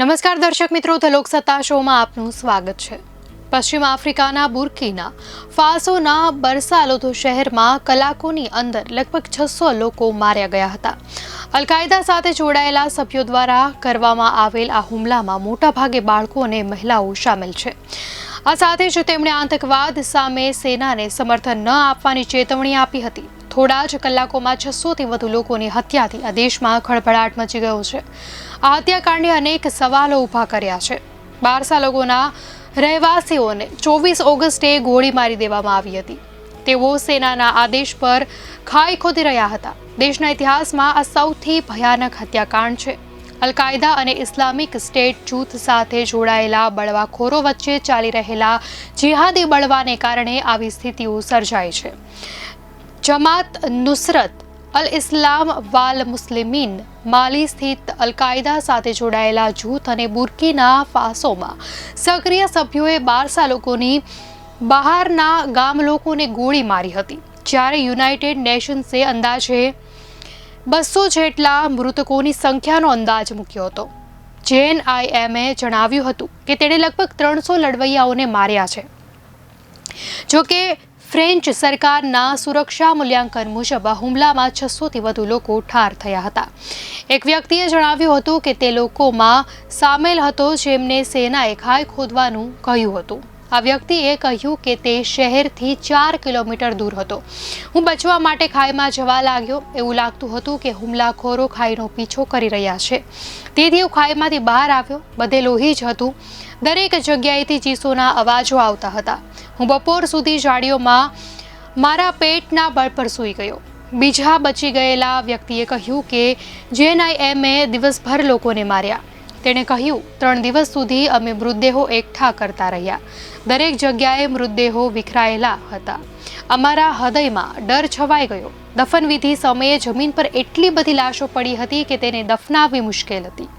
નમસ્કાર દર્શક મિત્રો, ધ લોકસત્તા શોમાં આપનું સ્વાગત છે। પશ્ચિમ આફ્રિકાના બુર્કીના ફાસોના બરસાલોથો શહેરમાં કલાકોની અંદર લગભગ 600 લોકો માર્યા ગયા હતા। અલ-કાયદા સાથે જોડાયેલા સભ્યો દ્વારા કરવામાં આવેલ આ હુમલામાં મોટાભાગે બાળકો અને મહિલાઓ સામેલ છે। આ સાથે જ તેમણે આતંકવાદ સામે સેનાને સમર્થન ન આપવાની ચેતવણી આપી હતી। થોડા જ કલાકોમાં 600થી વધુ લોકોની હત્યાથી આ દેશમાં ખળભળાટ મચી ગયો છે। આ હત્યાકાંડે અનેક સવાલો ઊભા કર્યા છે। બારસાલોગોના રહેવાસીઓને 24 ઓગસ્ટે ગોળી મારી દેવામાં આવી હતી। તેઓ સેનાના આદેશ પર ખાઈ ખોદી રહ્યા હતા। દેશના ઇતિહાસમાં આ સૌથી ભયાનક હત્યાકાંડ છે। અલ-કાયદા અને ઇસ્લામિક સ્ટેટ જૂથ સાથે જોડાયેલા બળવાખોરો વચ્ચે ચાલી રહેલા જિહાદી બળવાને કારણે આવી સ્થિતિઓ સર્જાઈ છે। જમાત નુસરત અલ-ઇસ્લામ વાલ મુસ્લિમીન માલી સ્થિત અલ-કાયદા સાથે જોડાયેલા જૂથ અને બુર્કીના ફાસોમાં સક્રિય સભ્યોએ બારસાલોગોની બહારના ગામ લોકોને ગોળી મારી હતી, જ્યારે યુનાઇટેડ નેશન્સે અંદાજે 200 જેટલા મૃતકોની સંખ્યાનો અંદાજ મૂક્યો હતો। JNIMએ જણાવ્યું હતું કે તેણે લગભગ 300 લડવૈયાઓને માર્યા છે। જોકે ફ્રેન્ચ સરકારના સુરક્ષા મૂલ્યાંકન મુજબ આ હુમલામાં 600થી વધુ લોકો ઠાર થયા હતા। એક વ્યક્તિએ જણાવ્યું હતું કે તે લોકોમાં સામેલ હતો જેમને સેનાએ ખાઈ ખોદવાનું કહ્યું હતું। આ વ્યક્તિએ કહ્યું કે તે શહેરથી 4 કિલોમીટર દૂર હતો। હું બચવા માટે ખાઈમાં જવા લાગ્યો। એવું લાગતું હતું કે હુમલાખોરો ખાઈનો પીછો કરી રહ્યા છે, તેથી હું ખાઈમાંથી બહાર આવ્યો। બધે લોહી જ હતું। દરેક જગ્યાએથી ચીસોના અવાજો આવતા હતા। હું બપોર સુધી જાળીઓમાં મારા પેટના બળ પર સૂઈ ગયો। બીજા બચી ગયેલા વ્યક્તિએ કહ્યું કે JNIMએ દિવસભર લોકોને માર્યા। તેણે કહ્યું, 3 દિવસ સુધી અમે મૃતદેહો એકઠા કરતા રહ્યા। દરેક જગ્યાએ મૃતદેહો વિખરાયેલા હતા। અમારા હૃદયમાં ડર છવાઈ ગયો। દફનવિધિ સમયે જમીન પર એટલી બધી લાશો પડી હતી કે તેને દફનાવવી મુશ્કેલ હતી।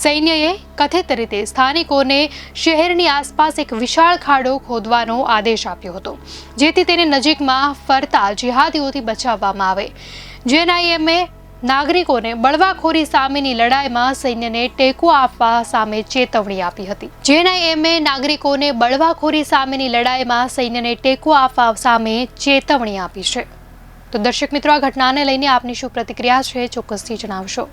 સૈન્યએ કથિત રીતે સ્થાનિકોને શહેરની આસપાસ એક વિશાળ ખાડો ખોદવાનો આદેશ આપ્યો હતો, જેથી તેને નજીકમાં ફરતા જિહાદીઓથી બચાવવામાં આવે। JNIMએ નાગરિકોને બળવાખોરી સામેની લડાઈમાં સૈન્યને ટેકો આપવા સામે ચેતવણી આપી હતી। JNIMએ નાગરિકોને બળવાખોરી સામેની લડાઈમાં સૈન્યને ટેકો આપવા સામે ચેતવણી આપી છે। તો દર્શક મિત્રો, આ ઘટનાને લઈને આપની શું પ્રતિક્રિયા છે, ચોક્કસથી જણાવશો।